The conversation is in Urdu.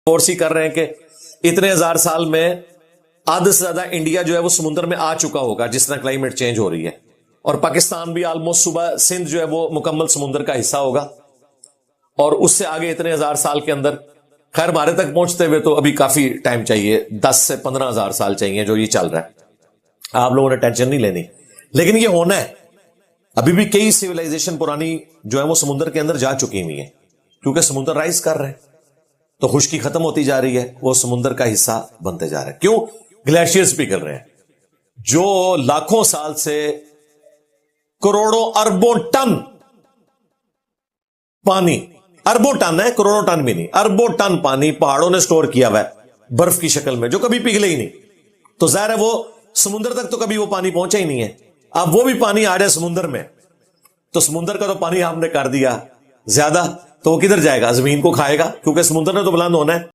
فورس ہی کر رہے ہیں کہ اتنے ہزار سال میں آدھے سے زیادہ انڈیا جو ہے وہ سمندر میں آ چکا ہوگا جس طرح کلائمیٹ چینج ہو رہی ہے، اور پاکستان بھی آلموسٹ صوبہ سندھ جو ہے وہ مکمل سمندر کا حصہ ہوگا، اور اس سے آگے اتنے ہزار سال کے اندر، خیر ہمارے تک پہنچتے ہوئے تو ابھی کافی ٹائم چاہیے، 10 سے 15 ہزار سال چاہیے جو یہ چل رہا ہے، آپ لوگوں نے ٹینشن نہیں لینی، لیکن یہ ہونا ہے۔ ابھی بھی کئی سیولائزیشن پرانی جو ہے وہ سمندر کے اندر جا چکی ہوئی ہیں، کیونکہ سمندر رائز کر رہے ہیں تو خشکی ختم ہوتی جا رہی ہے، وہ سمندر کا حصہ بنتے جا رہے ہیں۔ کیوں؟ گلیشیئرز پگھل رہے ہیں جو لاکھوں سال سے کروڑوں اربوں ٹن پانی، اربوں ٹن ہے، کروڑوں ٹن بھی نہیں، اربوں ٹن پانی پہاڑوں نے سٹور کیا ہوا ہے برف کی شکل میں، جو کبھی پگھلے ہی نہیں، تو ظاہر ہے وہ سمندر تک تو کبھی وہ پانی پہنچا ہی نہیں ہے۔ اب وہ بھی پانی آ رہا ہے سمندر میں، تو سمندر کا تو پانی آپ نے کر دیا زیادہ، تو وہ کدھر جائے گا؟ زمین کو کھائے گا، کیونکہ سمندر نے تو بلند ہونا ہے۔